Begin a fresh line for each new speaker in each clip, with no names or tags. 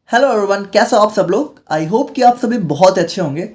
Hello everyone, कैसे हो आप सब लोग। आई होप कि आप सभी बहुत अच्छे होंगे।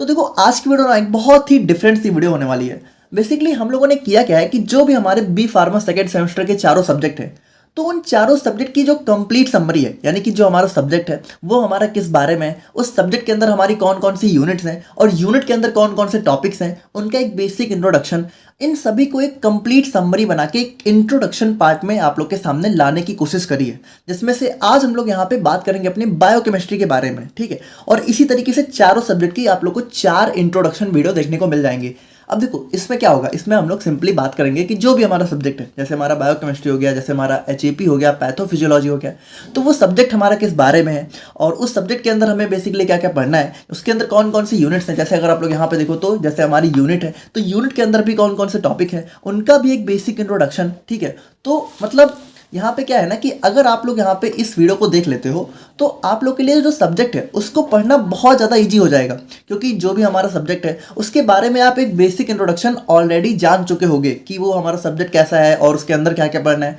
तो देखो, आज की वीडियो ना एक बहुत ही डिफरेंट सी वीडियो होने वाली है। बेसिकली हम लोगों ने किया क्या है कि जो भी हमारे बी फार्मा सेकेंड सेमेस्टर के चारों सब्जेक्ट हैं, तो उन चारों सब्जेक्ट की जो कंप्लीट समरी है, यानी कि जो हमारा सब्जेक्ट है वो हमारा किस बारे में है, उस सब्जेक्ट के अंदर हमारी कौन कौन सी यूनिट्स हैं और यूनिट के अंदर कौन कौन से टॉपिक्स हैं, उनका एक बेसिक इंट्रोडक्शन, इन सभी को एक कंप्लीट समरी बना के एक इंट्रोडक्शन पार्ट में आप लोग के सामने लाने की कोशिश करी है। जिसमें से आज हम लोग यहाँ पे बात करेंगे अपनी बायोकेमिस्ट्री के बारे में, ठीक है। और इसी तरीके से चारों सब्जेक्ट की आप लोग को 4 इंट्रोडक्शन वीडियो देखने को मिल जाएंगे। अब देखो, इसमें क्या होगा, इसमें हम लोग सिंपली बात करेंगे कि जो भी हमारा सब्जेक्ट है, जैसे हमारा बायोकेमिस्ट्री हो गया, जैसे हमारा एचएपी हो गया, पैथोफिजियोलॉजी हो गया, तो वो सब्जेक्ट हमारा किस बारे में है और उस सब्जेक्ट के अंदर हमें बेसिकली क्या क्या पढ़ना है, उसके अंदर कौन कौन सी यूनिट्स हैं। जैसे अगर आप लोग यहाँ पे देखो तो जैसे हमारी यूनिट है, तो यूनिट के अंदर भी कौन कौन से टॉपिक है, उनका भी एक बेसिक इंट्रोडक्शन, ठीक है। तो मतलब यहाँ पे क्या है ना कि अगर आप लोग यहाँ पे इस वीडियो को देख लेते हो तो आप लोग के लिए जो सब्जेक्ट है उसको पढ़ना बहुत ज़्यादा इजी हो जाएगा, क्योंकि जो भी हमारा सब्जेक्ट है उसके बारे में आप एक बेसिक इंट्रोडक्शन ऑलरेडी जान चुके होंगे कि वो हमारा सब्जेक्ट कैसा है और उसके अंदर क्या क्या पढ़ना है।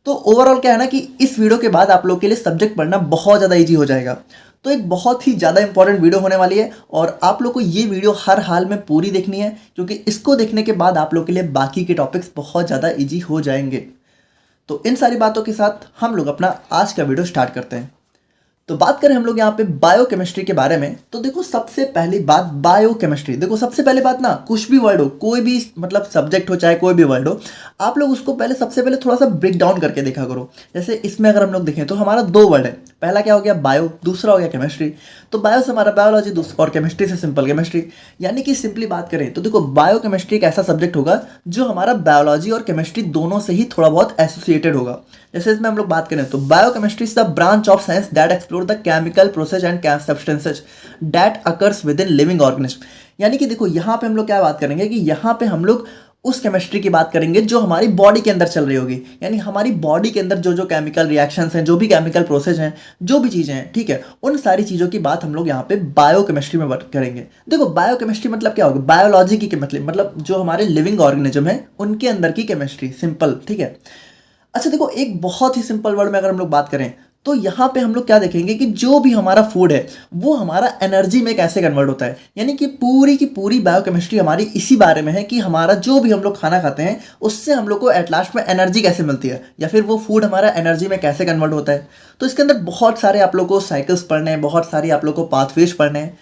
तो ओवरऑल क्या है ना कि इस वीडियो के बाद आप लोग के लिए सब्जेक्ट पढ़ना बहुत ज़्यादा ईजी हो जाएगा। तो एक बहुत ही ज़्यादा इंपॉर्टेंट वीडियो होने वाली है और आप लोग को ये वीडियो हर हाल में पूरी देखनी है, क्योंकि इसको देखने के बाद आप लोग के लिए बाकी के टॉपिक्स बहुत ज़्यादा ईजी हो जाएंगे। तो इन सारी बातों के साथ हम लोग अपना आज का वीडियो स्टार्ट करते हैं। तो बात करें हम लोग यहाँ पे बायोकेमिस्ट्री के बारे में, तो देखो सबसे पहली बात बायोकेमिस्ट्री। देखो सबसे पहले बात ना, कुछ भी वर्ड हो, कोई भी मतलब सब्जेक्ट हो, चाहे कोई भी वर्ड हो, आप लोग उसको पहले सबसे पहले थोड़ा सा ब्रेक डाउन करके देखा करो। जैसे इसमें अगर हम लोग देखें तो हमारा 2 वर्ड है, पहला क्या हो गया बायो, दूसरा हो गया केमिस्ट्री। तो बायो से हमारा बायोलॉजी और केमिस्ट्री से सिंपल केमिस्ट्री। यानी कि सिंपली बात करें तो देखो, बायोकेमिस्ट्री एक ऐसा सब्जेक्ट होगा जो हमारा बायोलॉजी और केमिस्ट्री दोनों से ही थोड़ा बहुत एसोसिएटेड होगा। जैसे इसमें हम लोग बात करें तो biochemistry is the branch of science that explore the chemical process and substances that occurs with in living organism. यानी कि देखो यहाँ पे हम लोग क्या बात करेंगे कि यहाँ पे हम लोग उस केमिस्ट्री की बात करेंगे जो हमारी बॉडी के अंदर चल रही होगी। यानी हमारी बॉडी के अंदर जो जो केमिकल रिएक्शंस हैं, जो भी केमिकल प्रोसेस हैं, जो भी चीज़ें हैं, ठीक है, उन सारी चीज़ों की बात हम लोग यहाँ पे बायोकेमिस्ट्री में बात करेंगे। देखो बायोकेमिस्ट्री मतलब क्या होगा, बायोलॉजी की मतलब जो हमारे लिविंग ऑर्गेनिज्म है उनके अंदर की केमिस्ट्री, सिंपल, ठीक है। अच्छा देखो, एक बहुत ही सिंपल वर्ड में अगर हम लोग बात करें तो यहाँ पे हम लोग क्या देखेंगे कि जो भी हमारा फूड है वो हमारा एनर्जी में कैसे कन्वर्ट होता है। यानी कि पूरी की पूरी बायोकेमिस्ट्री हमारी इसी बारे में है कि हमारा जो भी हम लोग खाना खाते हैं उससे हम लोग को एट लास्ट में एनर्जी कैसे मिलती है, या फिर वो फूड हमारा एनर्जी में कैसे कन्वर्ट होता है। तो इसके अंदर बहुत सारे आप लोग को साइकिल्स पढ़ने हैं, बहुत सारी आप लोग को पाथवेज पढ़ने हैं।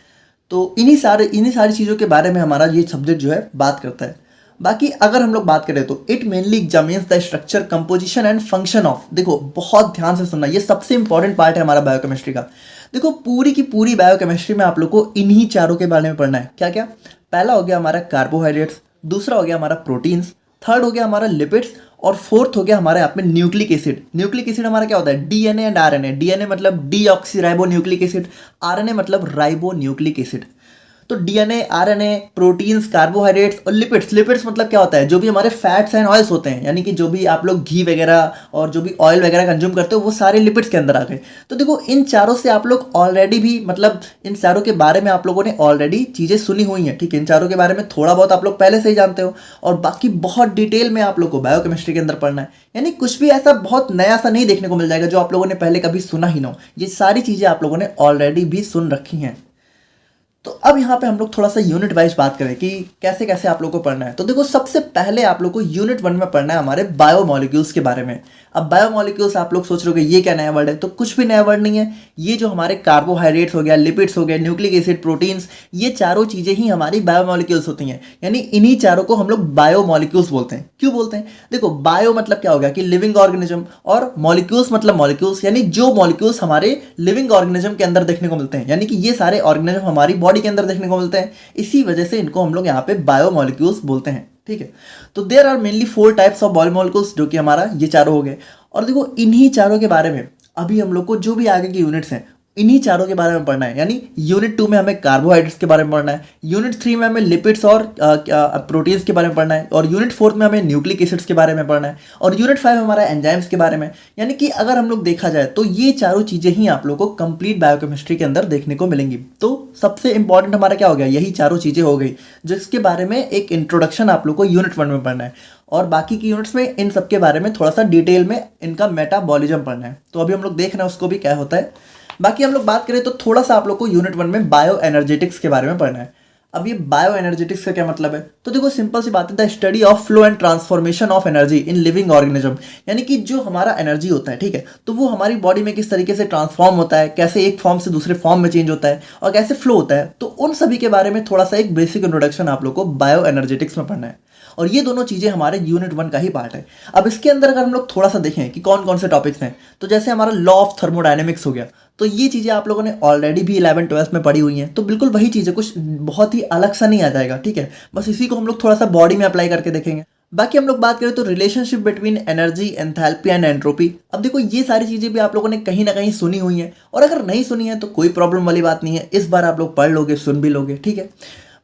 तो इन्हीं सारी चीज़ों के बारे में हमारा ये सब्जेक्ट जो है बात करता है। बाकी अगर हम लोग बात करें तो it mainly examines the structure, composition and function of, देखो बहुत ध्यान से सुनना, ये सबसे इंपॉर्टेंट पार्ट है हमारा बायोकेमिस्ट्री का। देखो पूरी की पूरी बायोकेमिस्ट्री में आप लोग को इन्हीं चारों के बारे में पढ़ना है। क्या क्या, पहला हो गया हमारा कार्बोहाइड्रेट्स, दूसरा हो गया हमारा प्रोटीन्स, थर्ड हो गया हमारा लिपिड्स, और फोर्थ हो गया हमारे यहाँ पे न्यूक्लिक एसिड। न्यूक्लिक एसिड हमारा क्या होता है, डीएनए एंड आरएनए। डीएनए मतलब deoxy ribo nucleic acid, RNA मतलब राइबो न्यूक्लिक एसिड। तो डीएनए, आरएनए, प्रोटीन्स, कार्बोहाइड्रेट्स और लिपिड्स। लिपिड्स मतलब क्या होता है, जो भी हमारे फैट्स एंड ऑयल्स होते हैं, यानी कि जो भी आप लोग घी वगैरह और जो भी ऑयल वगैरह कंज्यूम करते हो वो सारे लिपिड्स के अंदर आ गए। तो देखो इन चारों से आप लोग ऑलरेडी भी मतलब इन चारों के बारे में आप लोगों ने ऑलरेडी चीज़ें सुनी हुई हैं, ठीक है। इन चारों के बारे में थोड़ा बहुत आप लोग पहले से ही जानते हो और बाकी बहुत डिटेल में आप लोग को बायोकेमिस्ट्री के अंदर पढ़ना है। यानी कुछ भी ऐसा बहुत नया सा नहीं देखने को मिल जाएगा जो आप लोगों ने पहले कभी सुना ही ना हो। ये सारी चीज़ें आप लोगों ने ऑलरेडी भी सुन रखी हैं। तो अब यहाँ पे हम लोग थोड़ा सा यूनिट वाइज बात करें कि कैसे कैसे आप लोग को पढ़ना है। तो देखो सबसे पहले आप लोग को यूनिट 1 में पढ़ना है हमारे बायोमोलिक्यूल्स के बारे में। अब बायोमोलिक्यूल्स आप लोग सोच रहे हो कि ये क्या नया वर्ड है, तो कुछ भी नया वर्ड नहीं है। ये जो हमारे कार्बोहाइड्रेट्स हो गया, लिपिड्स हो गए, न्यूक्लिक एसिड, प्रोटीन्स, ये चारों चीज़ें ही हमारी बायोमोलिक्यूल्स होती हैं। यानी इन्हीं चारों को हम लोग बायोमोलिक्यूल्स बोलते हैं। क्यों बोलते हैं, देखो बायो मतलब क्या हो गया कि लिविंग ऑर्गेनिज्म, और मॉलिक्यूल्स मतलब मॉलिक्यूल्स, यानी जो मॉलिक्यूल्स हमारे लिविंग ऑर्गेनिज्म के अंदर देखने को मिलते हैं। यानी कि ये सारे ऑर्गेनिज्म हमारी बॉडी के अंदर देखने को मिलते हैं, इसी वजह से इनको हम लोग यहाँ पे बायोमोलिक्यूल्स बोलते हैं, ठीक है। तो there are mainly 4 types of biomolecules, जो कि हमारा ये चारों हो गए। और देखो इन्हीं चारों के बारे में अभी हम लोग को जो भी आगे की यूनिट्स हैं इन्हीं चारों के बारे में पढ़ना है। यानी यूनिट 2 में हमें कार्बोहाइड्रेट्स के बारे में पढ़ना है, यूनिट 3 में हमें लिपिड्स और प्रोटीन्स के बारे में पढ़ना है, और यूनिट 4 में हमें न्यूक्लिक एसिड्स के बारे में पढ़ना है, और यूनिट 5 हमारा एंजाइम्स के बारे में। यानी कि अगर हम लोग देखा जाए तो ये चारों चीज़ें ही आप लोग को कंप्लीट बायोकेमिस्ट्री के अंदर देखने को मिलेंगी। तो सबसे इंपॉर्टेंट हमारा क्या हो गया, यही चारों चीज़ें हो गई जिसके बारे में एक इंट्रोडक्शन आप लोग को यूनिट 1 में पढ़ना है, और बाकी की यूनिट्स में इन सब के बारे में थोड़ा सा डिटेल में इनका मेटाबॉलिज्म पढ़ना है। तो अभी हम लोग देख रहे हैं उसको भी क्या होता है। बाकी हम लोग बात करें तो थोड़ा सा आप लोग को यूनिट 1 में बायो एनर्जेटिक्स के बारे में पढ़ना है। अब ये बायो एनर्जेटिक्स का क्या मतलब है, तो देखो सिंपल सी बात है, the study of flow and transformation of energy in living organism, यानी कि जो हमारा एनर्जी होता है, ठीक है, तो वो हमारी बॉडी में किस तरीके से ट्रांसफॉर्म होता है, कैसे एक फॉर्म से दूसरे फॉर्म में चेंज होता है और कैसे फ्लो होता है, तो उन सभी के बारे में थोड़ा सा एक बेसिक इंट्रोडक्शन आप लोग को बायो एनर्जेटिक्स में पढ़ना है। और ये दोनों चीज़ें हमारे यूनिट 1 का ही पार्ट है। अब इसके अंदर अगर हम लोग थोड़ा सा देखें कि कौन कौन से टॉपिक्स हैं, तो जैसे हमारा लॉ ऑफ थर्मोडायनेमिक्स हो गया, तो ये चीज़ें आप लोगों ने ऑलरेडी भी 11th-12th में पढ़ी हुई हैं, तो बिल्कुल वही चीज़ें, कुछ बहुत ही अलग सा नहीं आ जाएगा, ठीक है, बस इसी को हम लोग थोड़ा सा बॉडी में अप्लाई करके देखेंगे। बाकी हम लोग बात करें तो relationship between energy, enthalpy and entropy. अब देखो ये सारी चीज़ें भी आप लोगों ने कहीं ना कहीं सुनी हुई हैं, और अगर नहीं सुनी है तो कोई प्रॉब्लम वाली बात नहीं है, इस बार आप लोग पढ़ लोगे, सुन भी लोगे, ठीक है।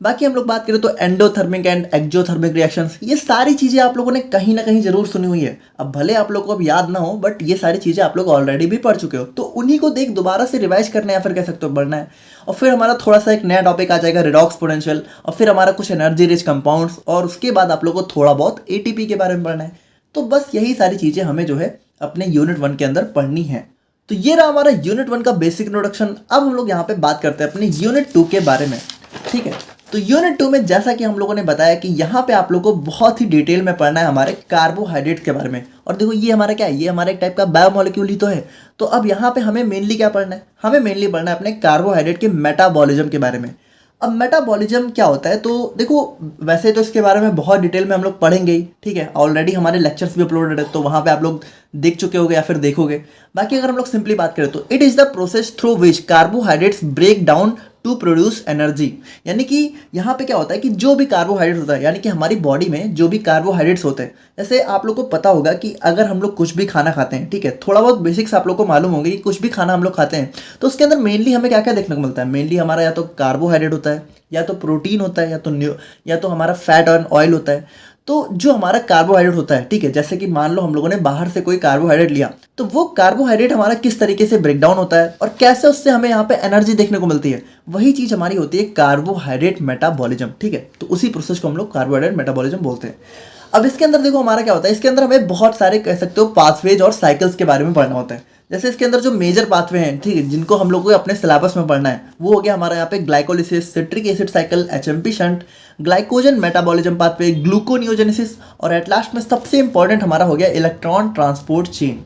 बाकी हम लोग बात करें तो एंडोथर्मिक एंड एक्जोथर्मिक रिएक्शंस, ये सारी चीज़ें आप लोगों ने कहीं ना कहीं जरूर सुनी हुई है। अब भले आप लोग को अब याद ना हो, बट ये सारी चीज़ें आप लोग ऑलरेडी भी पढ़ चुके हो, तो उन्हीं को देख दोबारा से रिवाइज करना है या फिर कह सकते हो पढ़ना है। और फिर हमारा थोड़ा सा एक नया टॉपिक आ जाएगा रिडॉक्स पोटेंशियल, और फिर हमारा कुछ एनर्जी रिच कंपाउंड्स, और उसके बाद आप लोग को थोड़ा बहुत एटीपी के बारे में पढ़ना है। तो बस यही सारी चीज़ें हमें जो है अपने यूनिट 1 के अंदर पढ़नी है। तो ये रहा हमारा यूनिट 1 का बेसिक इंट्रोडक्शन। अब हम लोग यहाँ पे बात करते हैं अपने यूनिट 2 के बारे में, ठीक है। तो यूनिट 2 में जैसा कि हम लोगों ने बताया कि यहाँ पे आप लोगों को बहुत ही डिटेल में पढ़ना है हमारे कार्बोहाइड्रेट के बारे में। और देखो ये हमारा क्या है, ये हमारा एक टाइप का बायोमोलिक्यूल ही तो है। तो अब यहाँ पे हमें मेनली क्या पढ़ना है, हमें मेनली पढ़ना है अपने कार्बोहाइड्रेट के मेटाबॉलिज्म के बारे में। अब मेटाबॉलिज्म क्या होता है, तो देखो वैसे तो इसके बारे में बहुत डिटेल में हम लोग पढ़ेंगे ही, ठीक है, ऑलरेडी हमारे लेक्चर्स भी अपलोडेड है, तो वहाँ पे आप लोग देख चुके होगे या फिर देखोगे। बाकी अगर हम लोग सिंपली बात करें तो it is the process through which carbohydrates break down to produce energy, यानी कि यहाँ पे क्या होता है कि जो भी कार्बोहाइड्रेट होता है, यानी कि हमारी बॉडी में जो भी कार्बोहाइड्रेट्स होते हैं, जैसे आप लोग को पता होगा कि अगर हम लोग कुछ भी खाना खाते हैं, ठीक है, थोड़ा बहुत बेसिक्स आप लोग को मालूम होंगे कि कुछ भी खाना हम लोग खाते हैं तो उसके अंदर मेनली हमें क्या क्या देखने को मिलता है। मेनली हमारा या तो कार्बोहाइड्रेट होता है, या तो प्रोटीन होता है, या तो हमारा फैट और ऑयल होता है। तो जो हमारा कार्बोहाइड्रेट होता है, ठीक है, जैसे कि मान लो हम लोगों ने बाहर से कोई कार्बोहाइड्रेट लिया, तो वो कार्बोहाइड्रेट हमारा किस तरीके से ब्रेक डाउन होता है और कैसे उससे हमें यहाँ पे एनर्जी देखने को मिलती है, वही चीज़ हमारी होती है कार्बोहाइड्रेट मेटाबॉलिज्म, ठीक है। तो उसी प्रोसेस को हम लोग कार्बोहाइड्रेट मेटाबॉलिज्म बोलते हैं। अब इसके अंदर देखो हमारा क्या होता है, इसके अंदर हमें बहुत सारे कह सकते हो पाथवेज और साइकिल्स के बारे में पढ़ना होता है। जैसे इसके अंदर जो मेजर पाथवे हैं, ठीक है, जिनको हम लोग को अपने सिलेबस में पढ़ना है, वो हो गया हमारा यहाँ पे glycolysis, citric acid cycle, HMP shunt, glycogen metabolism pathway, gluconeogenesis, और एट लास्ट में सबसे इंपॉर्टेंट हमारा हो गया इलेक्ट्रॉन ट्रांसपोर्ट चेन।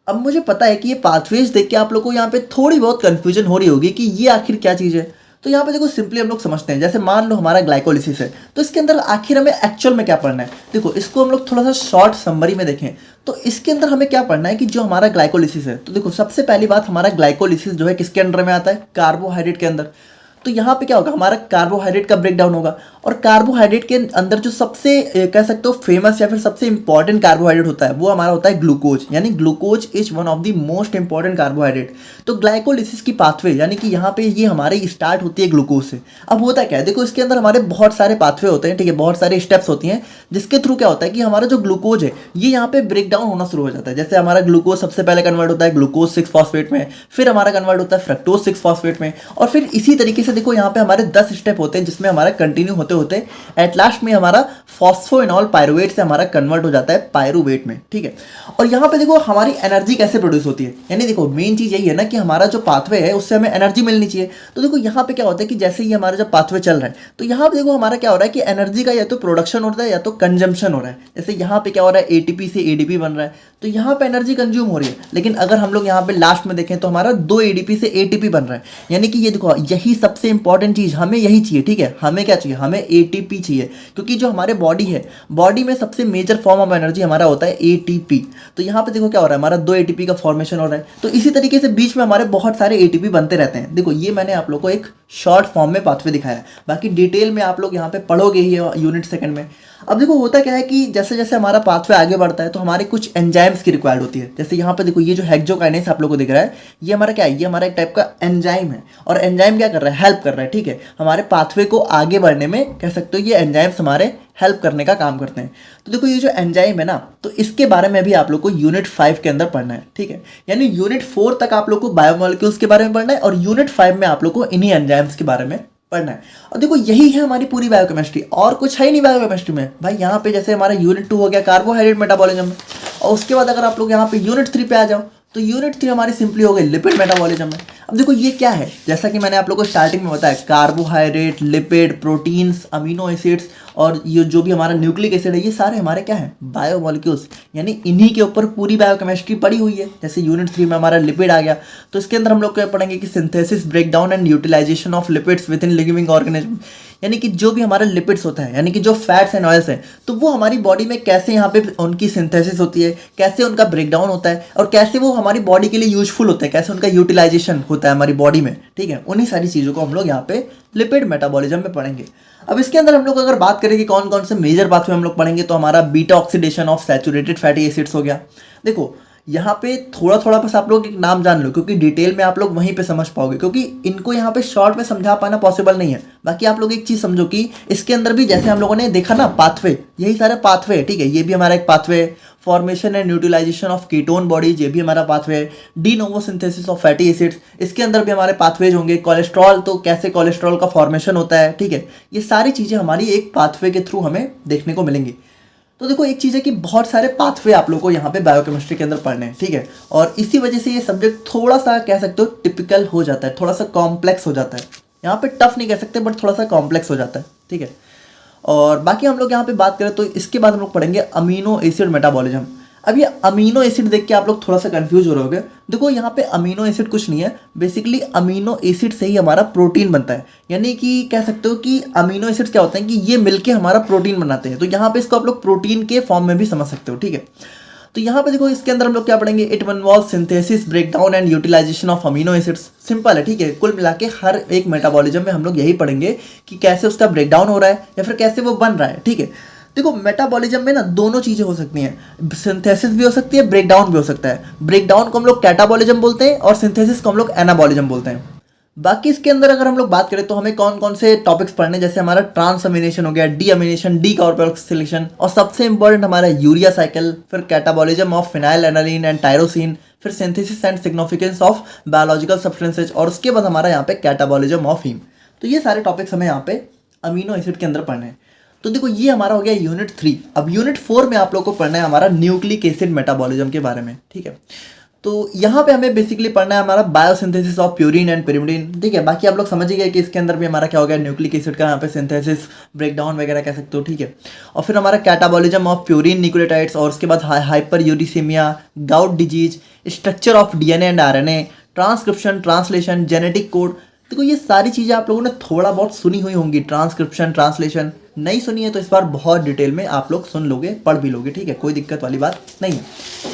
अब मुझे पता है कि ये पाथवेज देख के आप लोग को यहाँ पे थोड़ी बहुत कंफ्यूजन हो रही होगी कि ये आखिर क्या चीज़ है। तो यहाँ पे देखो सिंपली हम लोग समझते हैं, जैसे मान लो हमारा ग्लाइकोलिसिस है, तो इसके अंदर आखिर हमें एक्चुअल में क्या पढ़ना है। देखो इसको हम लोग थोड़ा सा शॉर्ट समरी में देखें तो इसके अंदर हमें क्या पढ़ना है कि जो हमारा ग्लाइकोलिसिस है, तो देखो सबसे पहली बात, हमारा ग्लाइकोलिसिस जो है किसके अंडर में आता है, कार्बोहाइड्रेट के अंदर। तो यहाँ पे क्या होगा, हमारा कार्बोहाइड्रेट का ब्रेक डाउन होगा, और कार्बोहाइड्रेट के अंदर जो सबसे कह सकते हो फेमस या फिर सबसे इंपॉर्टेंट कार्बोहाइड्रेट होता है, वो हमारा होता है ग्लूकोज, यानी glucose is one of the most important carbohydrate. तो ग्लाइकोलिसिस की पाथवे, यानी कि यहाँ पे ये हमारे स्टार्ट होती है ग्लूकोज से। अब होता क्या है, देखो इसके अंदर हमारे बहुत सारे पाथवे होते हैं, ठीक है, बहुत सारे स्टेप्स होती हैं, जिसके थ्रू क्या होता है कि हमारा जो ग्लूकोज है ये यहाँ पे ब्रेक डाउन होना शुरू हो जाता है। जैसे हमारा ग्लूकोज सबसे पहले कन्वर्ट होता है ग्लूकोज 6 फॉस्फेट में, फिर हमारा कन्वर्ट होता है फ्रक्टोज 6 फॉस्फेट में, और फिर इसी तरीके से देखो यहाँ पे हमारे 10 स्टेप होते हैं, जिसमें हमारा कंटिन्यू होते होते एट लास्ट में हमारा फॉस्फोइनॉल पायरुवेट से हमारा कन्वर्ट हो जाता है पायरुवेट में, ठीक है। और यहाँ पे देखो हमारी एनर्जी कैसे प्रोड्यूस होती है, यानी देखो मेन चीज़ यही है ना कि हमारा जो पाथवे है उससे हमें एनर्जी मिलनी चाहिए। तो देखो यहाँ पे क्या होता है कि जैसे ही हमारा जब पाथवे चल रहा है, तो यहाँ पे देखो हमारा क्या हो रहा है कि एनर्जी का या तो प्रोडक्शन हो रहा है या तो कंजम्पशन हो रहा है। जैसे यहाँ पे क्या हो रहा है, एटीपी से एडीपी बन रहा है, तो यहाँ पे एनर्जी कंज्यूम हो रही है। लेकिन अगर हम लोग यहाँ पे लास्ट में देखें तो हमारा 2 एडीपी से एटीपी बन रहा है, यानी कि ये देखो यही सबसे इंपॉर्टेंट चीज़, हमें यही चाहिए, ठीक है। हमें क्या चाहिए, हमें एटीपी चाहिए, क्योंकि जो हमारे बॉडी है, बॉडी में सबसे मेजर फॉर्म ऑफ एनर्जी हमारा होता है एटीपी। तो यहाँ पे देखो क्या हो रहा है, हमारा 2 एटीपी का फॉर्मेशन हो रहा है। तो इसी तरीके से बीच में हमारे बहुत सारे एटीपी बनते रहते हैं। देखो ये मैंने आप लोग को एक शॉर्ट फॉर्म में पाथवे दिखाया है, बाकी डिटेल में आप लोग यहाँ पे पढ़ोगे ही यूनिट सेकंड में। अब देखो होता क्या है कि जैसे जैसे हमारा पाथवे आगे बढ़ता है तो हमारे कुछ एंजाइम्स की रिक्वायर्ड होती है। जैसे यहाँ पे देखो ये जो हेक्सोकाइनेस आप लोगों को दिख रहा है, ये हमारा क्या है, ये हमारा एक टाइप का एंजाइम है, और एंजाइम क्या कर रहा है, हेल्प कर रहा है, ठीक है, हमारे पाथवे को आगे बढ़ने में कह सकते हो ये एंजाइम्स हमारे हेल्प करने का काम करते हैं। तो देखो ये जो एंजाइम है ना, तो इसके बारे में भी आप लोग को यूनिट 5 के अंदर पढ़ना है, ठीक है। यानी यूनिट 4 तक आप लोग को बायोमोलिक्यूल्स के बारे में पढ़ना है, और यूनिट 5 में आप लोग को इन्हीं एंजाइम्स के बारे में पढ़ना है। और देखो यही है हमारी पूरी बायोकेमिस्ट्री, और कुछ है ही नहीं बायोकेमिस्ट्री में भाई। यहाँ पे जैसे हमारा यूनिट 2 हो गया कार्बोहाइड्रेट मेटाबॉलिज्म, और उसके बाद अगर आप लोग यहाँ पे यूनिट 3 पे आ जाओ तो यूनिट 3 हमारी सिंपली हो गई लिपिड मेटाबॉलिज्म में। अब देखो ये क्या है, जैसा कि मैंने आप लोगों को स्टार्टिंग में बताया, carbohydrate, lipid, proteins, amino acids और ये जो भी हमारा न्यूक्लिक एसिड है, ये सारे हमारे क्या है, बायोमोलिक्यूल्स, यानी इन्हीं के ऊपर पूरी बायोकेमिस्ट्री पड़ी हुई है। जैसे यूनिट 3 में हमारा लिपिड आ गया, तो इसके अंदर हम लोग क्या पढ़ेंगे कि synthesis, breakdown and utilisation of lipids within living organism, यानी कि जो भी हमारा लिपिड्स होता है, यानी कि जो फैट्स एंड ऑयल्स हैं, तो वो हमारी बॉडी में कैसे यहाँ पे उनकी सिंथेसिस होती है, कैसे उनका ब्रेकडाउन होता है और कैसे वो हमारी बॉडी के लिए यूजफुल होते हैं, कैसे उनका यूटिलाइजेशन होता है हमारी बॉडी में, ठीक है। उन्हीं सारी चीज़ों को हम लोग यहाँ पे लिपिड मेटाबॉलिज्म में पढ़ेंगे। अब इसके अंदर हम लोग अगर बात करें कि कौन कौन से मेजर पाथवे हम लोग पढ़ेंगे, तो हमारा beta oxidation of saturated fatty acids हो गया। देखो यहाँ पे थोड़ा थोड़ा बस आप लोग एक नाम जान लो, क्योंकि डिटेल में आप लोग वहीं पे समझ पाओगे, क्योंकि इनको यहाँ पे शॉर्ट में समझा पाना पॉसिबल नहीं है। बाकी आप लोग एक चीज़ समझो कि इसके अंदर भी जैसे हम लोगों ने देखा ना पाथवे, यही सारे पाथवे है, ठीक है। ये भी हमारा एक पाथवे है। Formation and utilisation of ketone bodies, ये भी हमारा पाथवे है। De novo synthesis of fatty acids, इसके अंदर भी हमारे पाथवेज होंगे। कोलेस्ट्रॉल, तो कैसे कोलेस्ट्रॉल का फॉर्मेशन होता है, ठीक है। ये सारी चीज़ें हमारी एक पाथवे के थ्रू हमें देखने को मिलेंगी। तो देखो एक चीज़ है कि बहुत सारे पाथवे आप लोगों को यहाँ पे बायोकेमिस्ट्री के अंदर पढ़ने हैं, ठीक है। और इसी वजह से ये सब्जेक्ट थोड़ा सा कह सकते हो टिपिकल हो जाता है, थोड़ा सा कॉम्प्लेक्स हो जाता है। यहाँ पे टफ नहीं कह सकते, बट थोड़ा सा कॉम्प्लेक्स हो जाता है, ठीक है। और बाकी हम लोग यहाँ पे बात करें तो इसके बाद हम लोग पढ़ेंगे अमीनो एसिड मेटाबॉलिज्म। अब ये अमीनो एसिड देख के आप लोग थोड़ा सा कंफ्यूज हो रहे होगे। देखो यहाँ पे अमीनो एसिड कुछ नहीं है, बेसिकली अमीनो एसिड से ही हमारा प्रोटीन बनता है। यानी कि कह सकते हो कि अमीनो एसिड्स क्या होते हैं कि ये मिलके हमारा प्रोटीन बनाते हैं। तो यहाँ पे इसको आप लोग प्रोटीन के फॉर्म में भी समझ सकते हो, ठीक है। तो यहाँ पे देखो इसके अंदर हम लोग क्या पढ़ेंगे, it involves synthesis, breakdown and utilisation of amino acids. Simple है, ठीक है। कुल मिला के हर एक मेटाबॉलिज्म में हम लोग यही पढ़ेंगे कि कैसे उसका ब्रेकडाउन हो रहा है या फिर कैसे वो बन रहा है, ठीक है। देखो मेटाबॉलिज्म में ना दोनों चीज़ें हो सकती हैं, सिंथेसिस भी हो सकती है, ब्रेकडाउन भी हो सकता है। ब्रेकडाउन को हम लोग कैटाबॉलिज्म बोलते हैं और सिंथेसिस को हम लोग एनाबॉलिज्म बोलते हैं। बाकी इसके अंदर अगर हम लोग बात करें तो हमें कौन कौन से टॉपिक्स पढ़ने, जैसे हमारा ट्रांसअमीनेशन हो गया, डीअमीनेशन, डीकार्बोक्सिलेशन, और सबसे इंपॉर्टेंट हमारा यूरिया साइकिल, फिर catabolism of phenylalanine and tyrosine, फिर synthesis and significance of biological substances, और उसके बाद हमारा यहाँ पे कैटाबॉलिज्म ऑफ हीम। तो ये सारे टॉपिक्स हमें यहाँ पे अमीनो एसिड के अंदर पढ़ने हैं। तो देखो ये हमारा हो गया यूनिट 3। अब यूनिट 4 में आप लोग को पढ़ना है हमारा न्यूक्लिक एसिड मेटाबॉलिज्म के बारे में, ठीक है। तो यहाँ पे हमें बेसिकली पढ़ना है हमारा biosynthesis of purine and pyrimidine, ठीक है। बाकी आप लोग समझ ही गए कि इसके अंदर भी हमारा क्या हो गया, न्यूक्लिक एसिड का यहाँ पे सिंथेसिस, ब्रेकडाउन वगैरह कह सकते हो, ठीक है। और फिर हमारा कैटाबॉलिज्म ऑफ प्यूरिन न्यूक्लियोटाइड्स, और उसके बाद hyper uricaemia, gout disease, structure of DNA and RNA, transcription, translation, genetic code. देखो ये सारी चीज़ें आप लोगों ने थोड़ा बहुत सुनी हुई होंगी, ट्रांसक्रिप्शन, ट्रांसलेशन। नहीं सुनी है तो इस बार बहुत डिटेल में आप लोग सुन लोगे, पढ़ भी लोगे, ठीक है। कोई दिक्कत वाली बात नहीं है।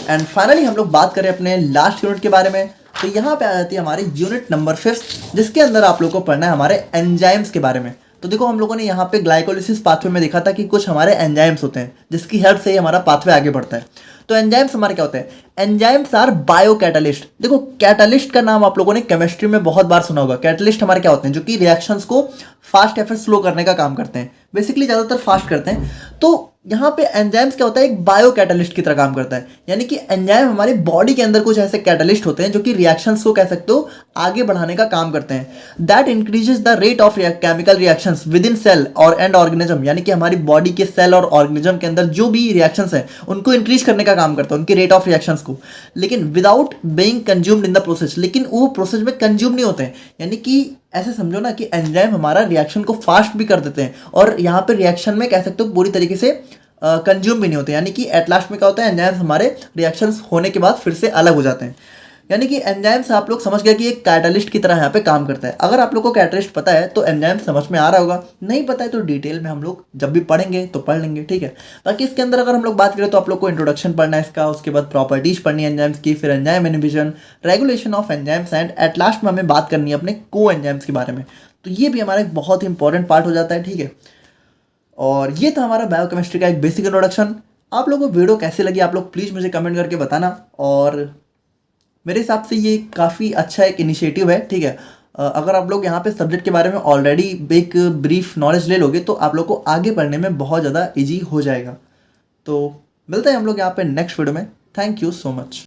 एंड फाइनली हम लोग बात करें अपने लास्ट यूनिट के बारे में, तो यहाँ पे आ जाती है हमारी यूनिट नंबर 5, जिसके अंदर आप लोग को पढ़ना है हमारे एंजाइम्स के बारे में। तो देखो हम लोगों ने यहाँ पे ग्लाइकोलिसिस पाथवे में देखा था कि कुछ हमारे एंजाइम्स होते हैं जिसकी हेल्प से ही हमारा पाथवे आगे बढ़ता है। तो एंजाइम्स हमारे क्या होते हैं, एंजाइम्स आर बायो कैटालिस्ट। देखो कैटालिस्ट का नाम आप लोगों ने केमिस्ट्री में बहुत बार सुना होगा। कैटालिस्ट हमारे क्या होते हैं, जो कि रिएक्शंस को फास्ट या फिर स्लो करने का काम करते हैं, बेसिकली ज़्यादातर फास्ट करते हैं। तो यहाँ पे एंजाइम्स क्या होता है, एक बायो कैटालिस्ट की तरह काम करता है। यानी कि एंजाइम हमारी बॉडी के अंदर कुछ ऐसे कैटालिस्ट होते हैं जो कि रिएक्शंस को कह सकते हो आगे बढ़ाने का काम करते हैं। That increases the rate of chemical reactions within cell और एंड ऑर्गेनिज्म, यानी कि हमारी बॉडी के सेल और ऑर्गेनिज्म के अंदर जो भी रिएक्शंस हैं उनको इंक्रीज करने का काम करता है, उनकी रेट ऑफ रिएक्शंस को, लेकिन without being consumed in the process, लेकिन वो प्रोसेस में कंज्यूम नहीं होते हैं। यानी कि ऐसे समझो ना कि एंजाइम हमारा रिएक्शन को फास्ट भी कर देते हैं और यहाँ पे रिएक्शन में कह सकते हो पूरी तरीके से कंज्यूम भी नहीं होते। यानी कि एट लास्ट में क्या होता है, एंजाइम्स हमारे रिएक्शंस होने के बाद फिर से अलग हो जाते हैं। यानी कि एंजाइम्स आप लोग समझ गए कि एक कैटालिस्ट की तरह यहाँ पे काम करता है। अगर आप लोग को कैटालिस्ट पता है तो एंजाइम समझ में आ रहा होगा, नहीं पता है तो डिटेल में हम लोग जब भी पढ़ेंगे तो पढ़ लेंगे, ठीक है। बाकी इसके अंदर अगर हम लोग बात करें तो आप लोग को इंट्रोडक्शन पढ़ना है इसका, उसके बाद प्रॉपर्टीज पढ़नी है एंजाइम्स की, फिर enzyme inhibition, regulation of enzymes, and at last में हमें बात करनी है अपने को एंजाइम्स के बारे में। तो ये भी हमारा एक बहुत ही इंपॉर्टेंट पार्ट हो जाता है, ठीक है। और ये था हमारा बायोकेमिस्ट्री का एक बेसिक इंट्रोडक्शन। आप लोगों को वीडियो कैसी लगी आप लोग प्लीज़ मुझे कमेंट करके बताना। और मेरे हिसाब से ये काफ़ी अच्छा एक इनिशिएटिव है, ठीक है। अगर आप लोग यहाँ पे सब्जेक्ट के बारे में ऑलरेडी एक ब्रीफ नॉलेज ले लोगे तो आप लोग को आगे पढ़ने में बहुत ज़्यादा ईजी हो जाएगा। तो मिलते हैं हम लोग यहाँ पे नेक्स्ट वीडियो में। Thank you so much.